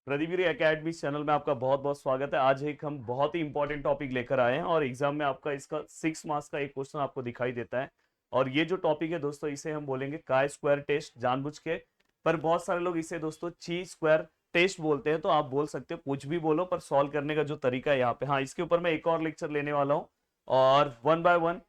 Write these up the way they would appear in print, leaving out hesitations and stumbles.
Pradeep academy channel में आपका बहुत बहुत स्वागत है। आज एक हम बहुत ही इंपॉर्टेंट टॉपिक लेकर आए हैं और एग्जाम में आपका इसका 6 मार्क्स का एक क्वेश्चन आपको दिखाई देता है। और ये जो टॉपिक है दोस्तों, इसे हम बोलेंगे काय स्क्वायर टेस्ट, जानबूझ के। पर बहुत सारे लोग इसे दोस्तों ची स्क्वायर टेस्ट बोलते हैं, तो आप बोल सकते हो, कुछ भी बोलो, पर सॉल्व करने का जो तरीका है यहाँ पे, हाँ, इसके ऊपर मैं एक और लेक्चर लेने वाला हूँ। और वन बाय वन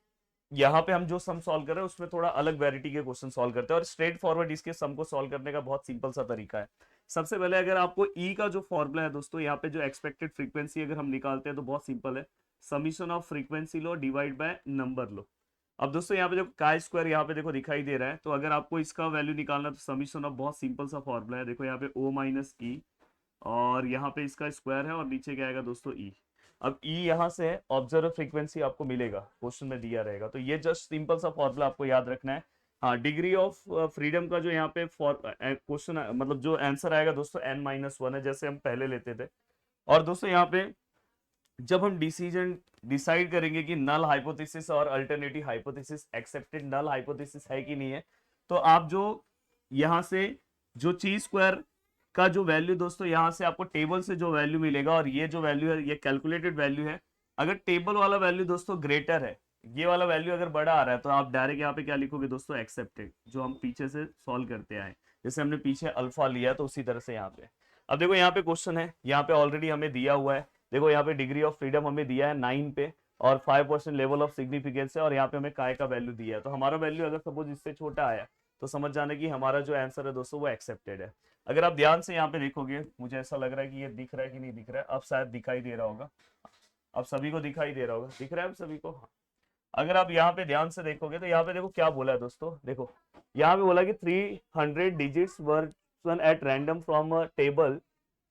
यहाँ पे हम जो सम सॉल्व कर रहे हैं उसमें थोड़ा अलग वैरायटी के क्वेश्चन सॉल्व करते हैं, और स्ट्रेट फॉरवर्ड इसके सम को सॉल्व करने का बहुत सिंपल सा तरीका है। सबसे पहले अगर आपको ई का जो फॉर्मूला है दोस्तों, यहाँ पे जो एक्सपेक्टेड फ्रीक्वेंसी अगर हम निकालते हैं तो बहुत सिंपल है, समीशन ऑफ फ्रीक्वेंसी लो डिवाइड बाय नंबर लो। अब दोस्तों यहाँ पे जो काय स्क्वायर यहाँ पे देखो दिखाई दे रहा है, तो अगर आपको इसका वैल्यू निकालना तो समीशन ऑफ, बहुत सिंपल सा फॉर्मूला है, देखो यहाँ पे ओ माइनस ई, और यहाँ पे इसका स्क्वायर है और नीचे क्या आएगा दोस्तों ई। अब ई यहाँ से है, ऑब्जर्व फ्रीक्वेंसी आपको मिलेगा, क्वेश्चन में दिया रहेगा, तो ये जस्ट सिंपल सा फॉर्मूला आपको याद रखना है। हाँ, डिग्री ऑफ फ्रीडम का जो यहाँ पे क्वेश्चन मतलब जो आंसर आएगा दोस्तों n-1 है, जैसे हम पहले लेते थे। और दोस्तों यहाँ पे जब हम डिसीजन डिसाइड करेंगे कि नल हाइपोथेसिस और alternative hypothesis accepted null hypothesis है कि नहीं है, तो आप जो यहाँ से जो ची स्क्वायर का जो वैल्यू दोस्तों, यहाँ से आपको टेबल से जो वैल्यू मिलेगा, और ये जो वैल्यू है ये कैलकुलेटेड वैल्यू है। अगर टेबल वाला वैल्यू दोस्तों ग्रेटर है, ये वाला वैल्यू अगर बड़ा आ रहा है, तो आप डायरेक्ट यहाँ पे क्या लिखोगे दोस्तों, एक्सेप्टेड, जो हम पीछे से सॉल्व करते आए, जैसे हमने पीछे अल्फा लिया तो उसी तरह से यहाँ पे। अब देखो यहाँ पे क्वेश्चन है, यहाँ पे ऑलरेडी हमें दिया हुआ है, देखो यहाँ पे डिग्री ऑफ फ्रीडम हमें दिया है 9 पे, और 5% लेवल ऑफ सिग्निफिकेंस है, और यहाँ पे हमें काय का वैल्यू दिया है। तो हमारा वैल्यू अगर सपोज इससे छोटा आया, तो समझ जाने की हमारा जो आंसर है दोस्तों वो एक्सेप्टेड है। अगर आप ध्यान से यहाँ पे देखोगे, मुझे ऐसा लग रहा है कि ये दिख रहा है कि नहीं दिख रहा है, अब शायद दिखाई दे रहा होगा, अब सभी को दिखाई दे रहा होगा, दिख रहा है अब सभी को, हाँ। अगर आप यहाँ पे ध्यान से देखोगे तो यहाँ पे देखो क्या बोला है दोस्तों, देखो यहाँ पे बोला कि 300 digits were at random from a table,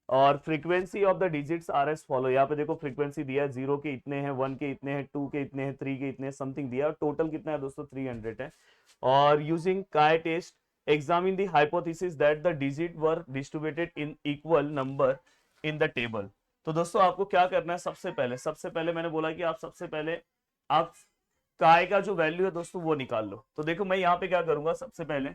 और frequency of the digits are as follow. यहाँ पे देखो फ्रीक्वेंसी दिया है, 0 के इतने हैं, 1 के इतने हैं, 2 के इतने हैं, 3 के इतने समथिंग दिया, और टोटल कितना है दोस्तों 300 है। और using chi test examine the hypothesis that the digit were distributed in equal number in the table. तो दोस्तों आपको क्या करना है, सबसे पहले मैंने बोला कि आप सबसे पहले आप काय का जो वैल्यू है दोस्तों वो निकाल लो। तो देखो मैं यहाँ पे क्या करूंगा, सबसे पहले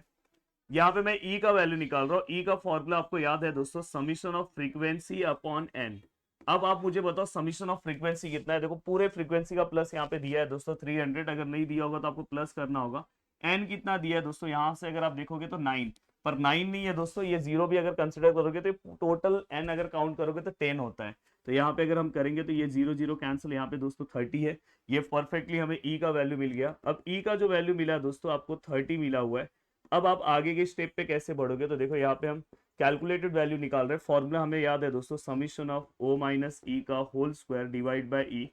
यहाँ पे मैं ई का वैल्यू निकाल रहा हूँ। ई का फॉर्मूला आपको याद है दोस्तों, summation of frequency upon N. अब आप मुझे बताओ समीशन ऑफ फ्रीक्वेंसी कितना है। देखो पूरे फ्रीक्वेंसी का प्लस यहाँ पे दिया है दोस्तों 300, अगर नहीं दिया होगा तो आपको प्लस करना होगा। एन कितना दिया है दोस्तों, यहाँ से अगर आप देखोगे तो 9, पर 9 नहीं है दोस्तों, ये 0 भी अगर कंसिडर करोगे तो टोटल एन अगर काउंट करोगे तो 10 होता है। तो यहाँ पे अगर हम करेंगे तो ये 0 0 कैंसिल, यहाँ पे दोस्तों 30 है। ये परफेक्टली हमें ई का वैल्यू मिल गया। अब ई का जो वैल्यू मिला है दोस्तों, आपको 30 मिला हुआ है। अब आप आगे के स्टेप पे कैसे बढ़ोगे, तो देखो यहाँ पे हम कैलकुलेटेड वैल्यू निकाल रहे हैं। फॉर्मूला हमें याद है दोस्तों, समीशन ऑफ ओ माइनस ई का होल स्क्वायर डिवाइड बाय ई।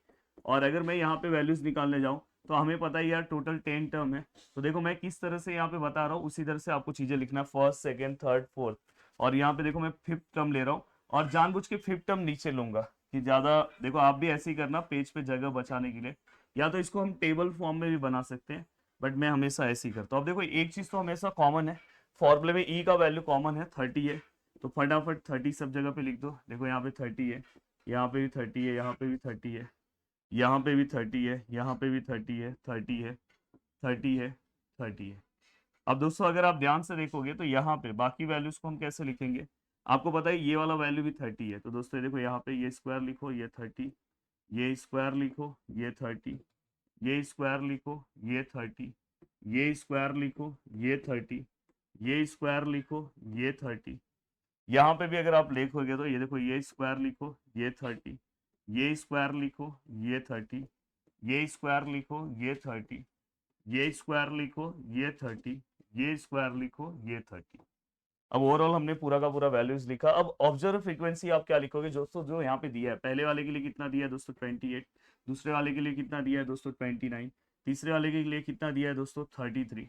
और अगर मैं यहाँ पे वैल्यूज निकालने जाऊँ तो हमें पता है यार टोटल 10 टर्म है। तो देखो मैं किस तरह से यहाँ पे बता रहा हूँ, उसी तरह से आपको चीजें लिखना, फर्स्ट सेकेंड थर्ड फोर्थ। और यहाँ पे देखो मैं फिफ्थ टर्म ले रहा हूँ, और जानबूझ के फिफ्थ टर्म नीचे लूंगा कि ज्यादा, देखो आप भी ऐसे ही करना पेज पे जगह बचाने के लिए, या तो इसको हम टेबल फॉर्म में भी बना सकते हैं, बट मैं हमेशा ऐसे ही करता हूँ। अब देखो एक चीज तो हमेशा कॉमन है, फॉर्मूले में ई का वैल्यू कॉमन है, 30 है, तो फटाफट 30 सब जगह पे लिख दो। देखो यहाँ पे 30 है, यहाँ पे भी 30 है, यहाँ पे भी 30 है, यहाँ पे भी 30 है, यहाँ पे भी 30 है, 30 है, 30 है, 30 है। अब दोस्तों अगर आप ध्यान से देखोगे तो यहाँ पे बाकी वैल्यूज को हम कैसे लिखेंगे, आपको पता है ये वाला वैल्यू भी 30 है। तो दोस्तों देखो यहाँ पे ये स्क्वायर लिखो, ये 30, ये स्क्वायर लिखो, ये 30, ये स्क्वायर लिखो, ये 30, ये स्क्वायर लिखो, ये 30, ये स्क्वायर लिखो, ये 30। यहाँ पे भी अगर आप लिखोगे तो ये देखो, ये स्क्वायर लिखो, ये 30, ये स्क्वायर लिखो, ये 30, ये स्क्वायर लिखो, ये 30, ये स्क्वायर लिखो, ये 30, ये स्क्वायर लिखो, ये 30। अब ओवरऑल हमने पूरा का पूरा वैल्यूज लिखा। अब ऑब्जर्व फ्रीक्वेंसी आप क्या लिखोगे दोस्तों, जो यहाँ पे दिया है, पहले वाले के लिए कितना दिया है दोस्तों 28, दूसरे वाले के लिए कितना दिया है दोस्तों 29, तीसरे वाले के लिए कितना दिया है दोस्तों 33,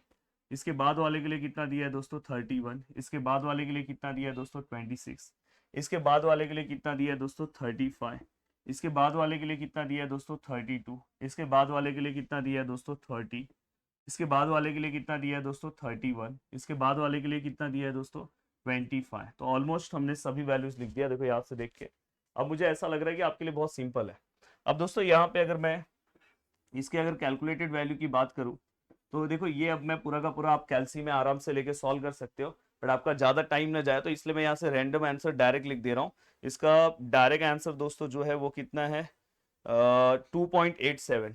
इसके बाद वाले के लिए कितना दिया है दोस्तों 31, इसके बाद वाले के लिए कितना दिया है दोस्तों 26, इसके बाद वाले के लिए कितना दिया है दोस्तों 35, इसके बाद वाले के लिए कितना दिया है दोस्तों 32, इसके बाद वाले के लिए कितना दिया है दोस्तों 30, इसके बाद वाले के लिए कितना दिया है दोस्तों 31, इसके बाद वाले के लिए कितना दिया है दोस्तों 25। तो ऑलमोस्ट हमने सभी वैल्यूज लिख दिया, देखो याद से देख के। अब मुझे ऐसा लग रहा है कि आपके लिए बहुत सिंपल है। अब दोस्तों यहाँ पे अगर मैं इसके अगर कैलकुलेटेड वैल्यू की बात करूँ, तो देखो ये अब मैं पूरा का पूरा आप कैलसी में आराम से लेके सॉल्व कर सकते हो। बट आपका ज्यादा टाइम ना जाए तो इसलिए मैं यहाँ से रैंडम आंसर डायरेक्ट लिख दे रहा हूँ। इसका डायरेक्ट आंसर दोस्तों जो है वो कितना है, 2.87।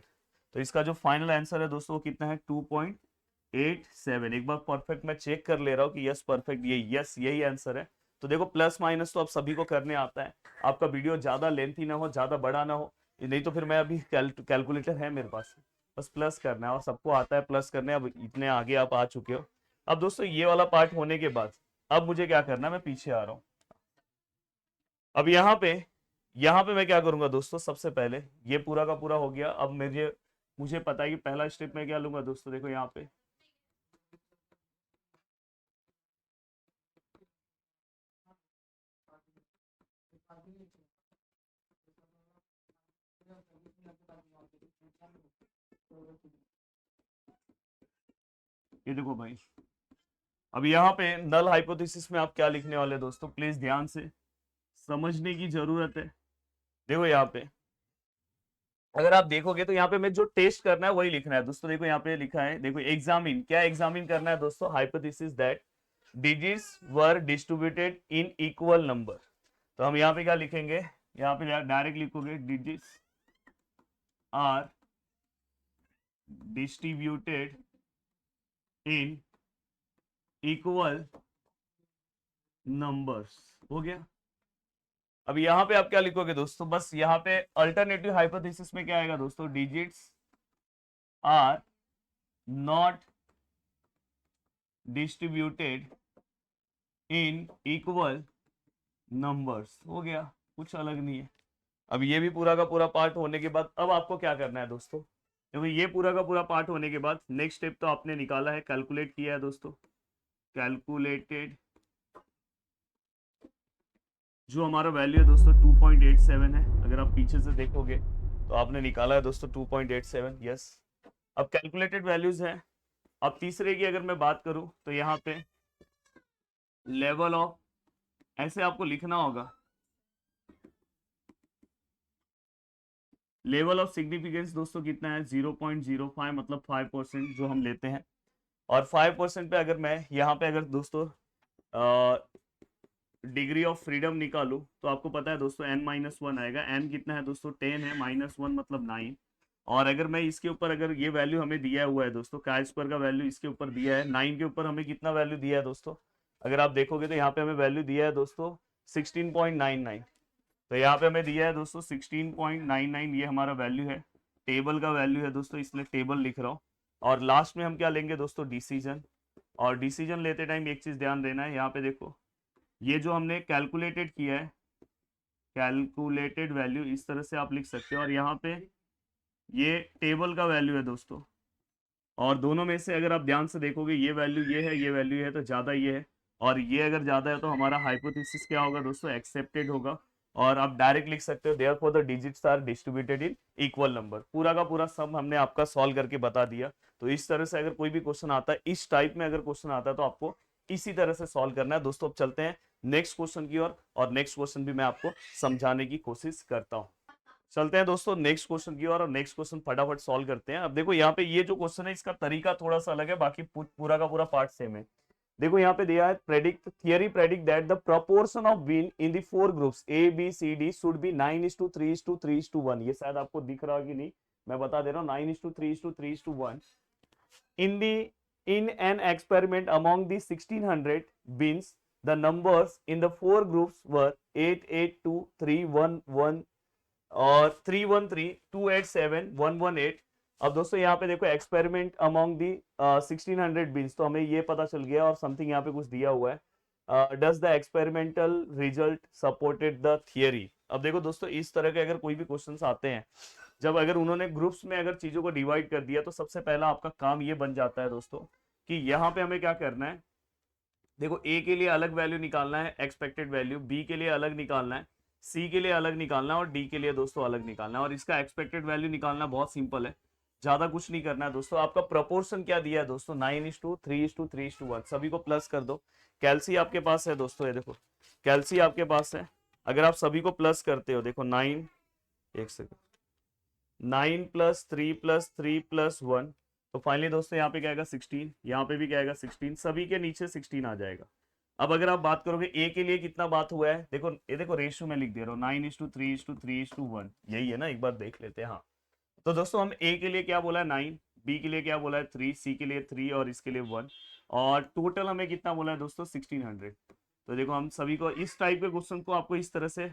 तो इसका जो फाइनल आंसर है दोस्तों वो कितना है, 2.87। एक बार परफेक्ट मैं चेक कर ले रहा हूँ कि यस परफेक्ट, ये यस यही आंसर है। तो देखो प्लस माइनस तो आप सभी को करने आता है, आपका वीडियो ज्यादा लेंथी ना हो, ज्यादा बड़ा ना हो, नहीं तो फिर मैं अभी कैलकुलेटर है मेरे पास, बस प्लस करना है और सबको आता है प्लस करने। अब इतने आगे आप आ चुके हो। अब दोस्तों ये वाला पार्ट होने के बाद अब मुझे क्या करना है, मैं पीछे आ रहा हूँ। अब यहाँ पे मैं क्या करूंगा दोस्तों, सबसे पहले ये पूरा का पूरा हो गया। अब मुझे पता है कि पहला स्टेप मैं क्या लूंगा दोस्तों, देखो यहाँ पे ये देखो भाई, अब यहाँ पे नल हाइपोथेसिस में आप क्या लिखने वाले दोस्तों, प्लीज ध्यान से समझने की जरूरत है। देखो यहाँ पे अगर आप देखोगे तो यहाँ पे मैं जो टेस्ट करना है वही लिखना है दोस्तों। देखो यहाँ पे लिखा है, देखो एग्जामिन, क्या एग्जामिन करना है दोस्तों, hypothesis that digits were distributed in equal number. तो हम यहाँ पे क्या लिखेंगे, यहाँ पे डायरेक्ट लिखोगे digits are distributed in equal numbers, हो गया। अब यहाँ पे आप क्या लिखोगे दोस्तों, बस यहाँ पे अल्टरनेटिव हाइपोथेसिस में क्या आएगा दोस्तों, digits are not distributed in equal numbers, हो गया, कुछ अलग नहीं है। अब ये भी पूरा का पूरा पार्ट होने के बाद अब आपको क्या करना है दोस्तों, देखो ये पूरा का पूरा पार्ट होने के बाद नेक्स्ट स्टेप तो आपने निकाला है, कैलकुलेट किया है दोस्तों, कैलकुलेटेड जो हमारा वैल्यू है दोस्तों 2.87 है। अगर आप पीछे से देखोगे तो आपने निकाला है दोस्तों 2.87, यस। अब कैलकुलेटेड वैल्यूज है। अब तीसरे की अगर मैं बात करूं तो यहाँ पे लेवल ऑफ, ऐसे आपको लिखना होगा, लेवल ऑफ सिग्निफिकेंस दोस्तों कितना है, 0.05, मतलब 5% जो हम लेते हैं। और 5% पे अगर मैं यहाँ पे अगर दोस्तों डिग्री ऑफ फ्रीडम निकालू तो आपको पता है दोस्तों n-1 आएगा। n कितना है दोस्तों, 10 है, -1 मतलब 9। और अगर मैं इसके ऊपर, अगर ये वैल्यू हमें दिया हुआ है दोस्तों, काय स्क्वायर का वैल्यू इसके ऊपर दिया है, 9 के ऊपर हमें कितना वैल्यू दिया है दोस्तों, अगर आप देखोगे तो यहाँ पे हमें वैल्यू दिया है दोस्तों 16.99। तो यहाँ पे हमें दिया है दोस्तों 16.99, ये हमारा वैल्यू है, टेबल का वैल्यू है दोस्तों, इसलिए टेबल लिख रहा हूँ। और लास्ट में हम क्या लेंगे दोस्तों, डिसीजन। और डिसीजन लेते टाइम एक चीज ध्यान देना है, यहाँ पे देखो ये जो हमने कैलकुलेटेड किया है, कैलकुलेटेड वैल्यू इस तरह से आप लिख सकते हो, और यहाँ पे ये टेबल का वैल्यू है दोस्तों। और दोनों में से अगर आप ध्यान से देखोगे ये वैल्यू ये है, ये वैल्यू है, तो ज्यादा ये है, और ये अगर ज्यादा है तो हमारा हाइपोथेसिस क्या होगा दोस्तों, एक्सेप्टेड होगा। और आप डायरेक्ट लिख सकते हो therefore the digits are distributed in equal number. पूरा का पूरा सम हमने आपका सॉल्व करके बता दिया। तो इस तरह से अगर कोई भी क्वेश्चन आता है, इस टाइप में अगर क्वेश्चन आता है तो आपको इसी तरह से सॉल्व करना है दोस्तों। अब चलते हैं नेक्स्ट क्वेश्चन की ओर, और नेक्स्ट क्वेश्चन भी मैं आपको समझाने की कोशिश करता हूँ। चलते हैं दोस्तों नेक्स्ट क्वेश्चन की ओर, और नेक्स्ट क्वेश्चन फटाफट सॉल्व करते हैं। अब देखो यहाँ पे ये जो क्वेश्चन है इसका तरीका थोड़ा सा अलग है, बाकी पूरा का पूरा पार्ट सेम है। देखो यहाँ पे दिया है, predict theory predict that the proportion of win in the four groups A B C D should be 9:3:3:1। ये शायद आपको दिख रहा है कि नहीं, मैं बता दे रहा हूँ, 9:3:3:1 in an experiment among the 1600 beans. The numbers in the four groups were 8, 8, 2, 3, 1, 1 और 3, 1, 3, 2, 8, 7, 1, 1, 8। अब दोस्तों यहाँ पे देखो एक्सपेरिमेंट अमॉन्ग दी 1600 बीन्स, तो हमें ये पता चल गया, और समथिंग यहाँ पे कुछ दिया हुआ है, does the experimental result supported the theory. अब देखो दोस्तों इस तरह के अगर कोई भी क्वेश्चंस आते हैं, जब अगर उन्होंने ग्रुप्स में अगर चीजों को डिवाइड कर दिया, तो सबसे पहला आपका काम ये बन जाता है दोस्तों कि यहाँ पे हमें क्या करना है, देखो ए के लिए अलग वैल्यू निकालना है एक्सपेक्टेड वैल्यू, बी के लिए अलग निकालना है, सी के लिए अलग निकालना है, और डी के लिए दोस्तों अलग निकालना है। और इसका एक्सपेक्टेड वैल्यू निकालना बहुत सिंपल है, ज्यादा कुछ नहीं करना है दोस्तों। आपका प्रपोर्शन क्या दिया है दोस्तों, 9:3:3:1। सभी को प्लस कर दो। कैल्सी आपके पास है दोस्तों, ये देखो कैल्सी आपके पास है, अगर आप सभी को प्लस करते हो, देखो 9, एक सेकंड, 9 + 3 + 3 + 1, तो फाइनली दोस्तों यहाँ पे क्या आएगा 16, यहाँ पे भी क्या आएगा 16, सभी के नीचे 16 आ जाएगा। अब अगर आप बात करोगे ए के लिए कितना बात हुआ है, देखो ये देखो रेशियो में लिख दे रहा हूँ 9:3:3:1, यही है ना, एक बार देख लेते हैं। हाँ, तो दोस्तों हम ए के लिए क्या बोला है 9, बी के लिए क्या बोला है 3, सी के लिए 3 और इसके लिए 1, और टोटल हमें कितना बोला है दोस्तों 1600। तो देखो हम सभी को इस टाइप के क्वेश्चन को आपको इस तरह से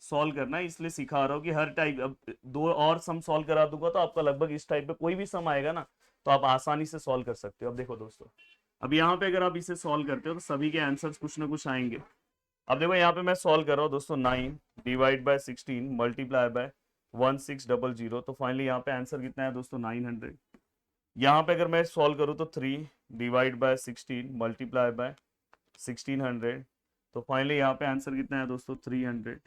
सॉल्व करना है, इसलिए सिखा रहा हूँ कि हर टाइप, अब दो और सम सॉल्व करा दूंगा तो आपका लगभग इस टाइप पे कोई भी सम आएगा ना तो आप आसानी से सॉल्व कर सकते हो। अब देखो दोस्तों, अब यहाँ पे अगर आप इसे सॉल्व करते हो तो सभी के आंसर्स कुछ ना कुछ आएंगे। अब देखो यहाँ पे मैं सॉल्व कर रहा हूँ दोस्तों, 9 डिवाइड बाय 16 मल्टीप्लाई बाय 1600, तो फाइनली यहाँ पे आंसर कितना है दोस्तों 900। यहाँ पे अगर मैं सॉल्व करूँ तो 3 डिवाइड बाय 16 मल्टीप्लाई बाय 1600, तो फाइनली यहाँ पे आंसर कितना है दोस्तों 300।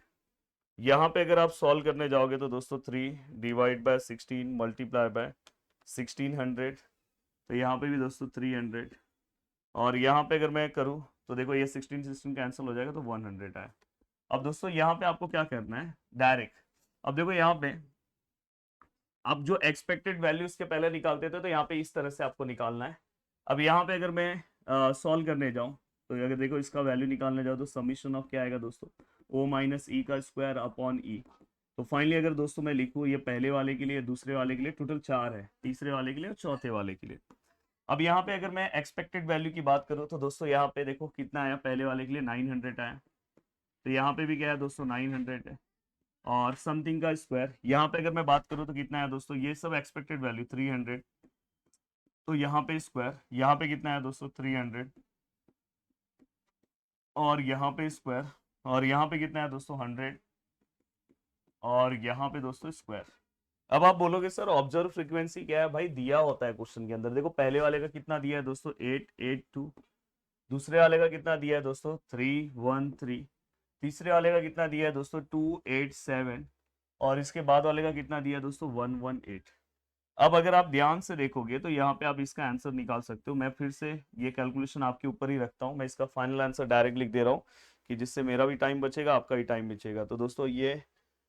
यहाँ पे अगर आप सॉल्व करने जाओगे तो दोस्तों 3 डिवाइड बाय 16 मल्टीप्लाई बाय 1600, तो यहाँ पे भी दोस्तों 300, और यहाँ पे अगर मैं करूँ तो देखो ये 16 कैंसिल हो जाएगा तो 100 आए। अब दोस्तों यहाँ पे आपको क्या करना है डायरेक्ट, अब देखो यहाँ पे अब जो एक्सपेक्टेड वैल्यू इसके पहले निकालते थे तो यहाँ पे इस तरह से आपको निकालना है। अब यहाँ पे अगर मैं सॉल्व करने जाऊँ तो अगर देखो इसका वैल्यू निकालने जाओ तो समीशन ऑफ क्या आएगा दोस्तों, ओ माइनस ई का स्क्वायर अपॉन ई। तो फाइनली अगर दोस्तों मैं लिखूँ ये पहले वाले के लिए, दूसरे वाले के लिए टोटल 4 है, तीसरे वाले के लिए और चौथे वाले के लिए। अब यहाँ पे अगर मैं एक्सपेक्टेड वैल्यू की बात करूँ तो दोस्तों यहाँ पे देखो कितना आया, पहले वाले के लिए 900 आया, तो यहाँ पे भी क्या है दोस्तों 900 है, और समथिंग का स्क्वायर यहाँ पे अगर मैं बात करूँ तो कितना है दोस्तों, ये सब एक्सपेक्टेड वैल्यू 300, तो यहाँ पे स्क्वायर, यहाँ पे कितना है दोस्तों 300, और यहाँ पे स्क्वायर, और यहाँ पे कितना है दोस्तों 100, और यहाँ पे दोस्तों स्क्वायर। अब आप बोलोगे सर ऑब्जर्व फ्रीक्वेंसी क्या है, भाई दिया होता है क्वेश्चन के अंदर, देखो पहले वाले का कितना दिया है दोस्तों 882, दूसरे वाले का कितना दिया है दोस्तों 313, तीसरे वाले का कितना दिया है दोस्तों 287, और इसके बाद वाले का कितना दिया है दोस्तों 118। अब अगर आप ध्यान से देखोगे तो यहाँ पे आप इसका आंसर निकाल सकते हो। मैं फिर से ये कैलकुलेशन आपके ऊपर ही रखता हूँ, मैं इसका फाइनल आंसर डायरेक्ट लिख दे रहा हूँ कि जिससे मेरा भी टाइम बचेगा, आपका भी टाइम बचेगा। तो दोस्तों ये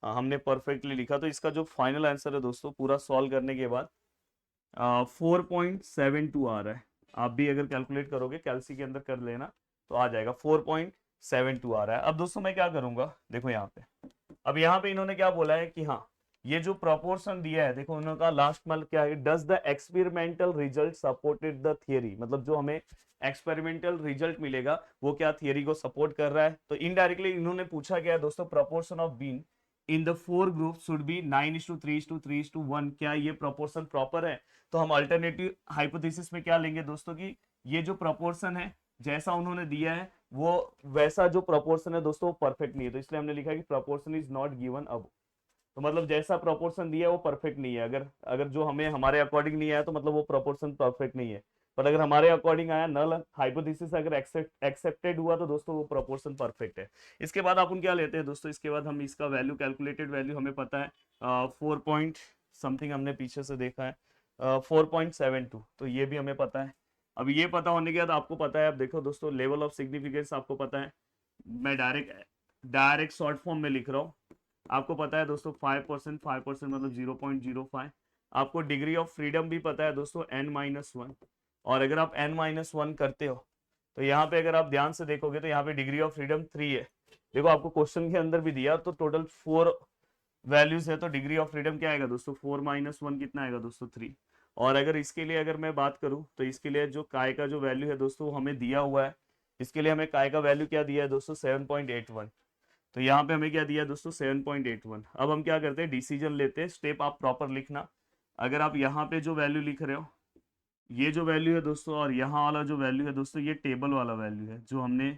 हमने परफेक्टली लिखा, तो इसका जो फाइनल आंसर है दोस्तों पूरा सॉल्व करने के बाद 4.72 आ रहा है। आप भी अगर कैलकुलेट करोगे कैलसी के अंदर कर लेना तो आ जाएगा 4.72 आ रहा है। अब दोस्तों मैं क्या करूंगा, देखो यहाँ पे, अब यहाँ पे इन्होंने क्या बोला है कि हाँ ये जो प्रोपोर्शन दिया है, देखो उन्होंने कहा लास्ट में क्या है, does the experimental result supported the theory, मतलब जो हमें एक्सपेरिमेंटल रिजल्ट मिलेगा वो क्या थियरी को सपोर्ट कर रहा है। तो इनडायरेक्टली इन्होंने पूछा क्या है दोस्तों, proportion of bean in the 4 group should be 9:3:3:1, क्या ये प्रोपोर्शन प्रॉपर है। तो हम अल्टरनेटिव हाइपोथेसिस में क्या लेंगे दोस्तों की ये जो प्रोपोर्शन है जैसा उन्होंने दिया है वो वैसा जो प्रोपोर्शन है दोस्तों वो परफेक्ट नहीं है, तो इसलिए हमने लिखा है कि प्रोपोर्शन इज नॉट गिवन अब। तो मतलब जैसा प्रोपोर्शन दिया है वो परफेक्ट नहीं है, अगर अगर जो हमें हमारे अकॉर्डिंग नहीं आया तो मतलब वो प्रोपोर्शन परफेक्ट नहीं है, पर अगर हमारे अकॉर्डिंग आया नल हाइपोथेसिस अगर एक्सेप्टेड हुआ तो दोस्तों वो प्रोपोर्शन परफेक्ट है। इसके बाद अपन क्या लेते हैं दोस्तों, इसके बाद हम इसका वैल्यू कैलकुलेटेड वैल्यू हमें पता है 4 पॉइंट समथिंग, हमने पीछे से देखा है 4.72, तो ये भी हमें पता है। अब ये पता होने के बाद आपको पता है, अब देखो दोस्तों लेवल ऑफ सिग्निफिकेंस आपको पता है, मैं डायरेक्ट शॉर्ट फॉर्म में लिख रहा हूँ। आपको पता है दोस्तों 5%, 5% मतलब 0.05। आपको डिग्री ऑफ फ्रीडम भी पता है दोस्तों n-1, और अगर आप n-1 करते हो तो यहाँ पे अगर आप ध्यान से देखोगे तो यहाँ पे डिग्री ऑफ फ्रीडम 3 है। देखो आपको क्वेश्चन के अंदर भी दिया, तो टोटल 4 वैल्यूज है, तो डिग्री ऑफ फ्रीडम क्या आएगा दोस्तों 4-1 कितना आएगा दोस्तों 3। और अगर इसके लिए अगर मैं बात करूं तो इसके लिए जो काय का जो वैल्यू है दोस्तों वो हमें दिया हुआ है, इसके लिए हमें काय का वैल्यू क्या दिया है दोस्तों 7.81, तो यहाँ पे हमें क्या दिया है दोस्तों 7.81। अब हम क्या करते हैं डिसीजन लेते हैं, स्टेप आप प्रॉपर लिखना। अगर आप यहाँ पे जो वैल्यू लिख रहे हो ये जो वैल्यू है दोस्तों और यहाँ वाला जो वैल्यू है दोस्तों ये टेबल वाला वैल्यू है जो हमने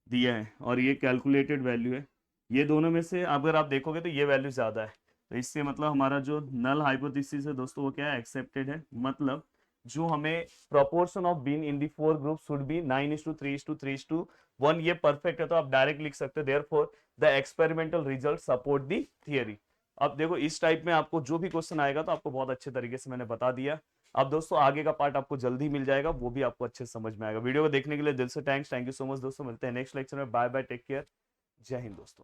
दिया है, और ये कैलकुलेटेड वैल्यू है, ये दोनों में से अगर आप देखोगे तो ये वैल्यू ज़्यादा है, तो इससे मतलब हमारा जो नल हाइपोथेसिस है दोस्तों वो क्या है एक्सेप्टेड है। मतलब जो हमें proportion of bean in the 4 group should be 9:3:3:1, ये परफेक्ट है, तो आप डायरेक्ट लिख सकते हैं therefore the experimental result support the theory. अब देखो इस टाइप में आपको जो भी क्वेश्चन आएगा तो आपको बहुत अच्छे तरीके से मैंने बता दिया। अब दोस्तों आगे का पार्ट आपको जल्दी मिल जाएगा, वो भी आपको अच्छे से समझ में आएगा। वीडियो को देखने के लिए दिल से थैंक यू सो मच दोस्तों, मिलते हैं नेक्स्ट लेक्चर में। बाय बाय, टेक केयर, जय हिंद दोस्तों।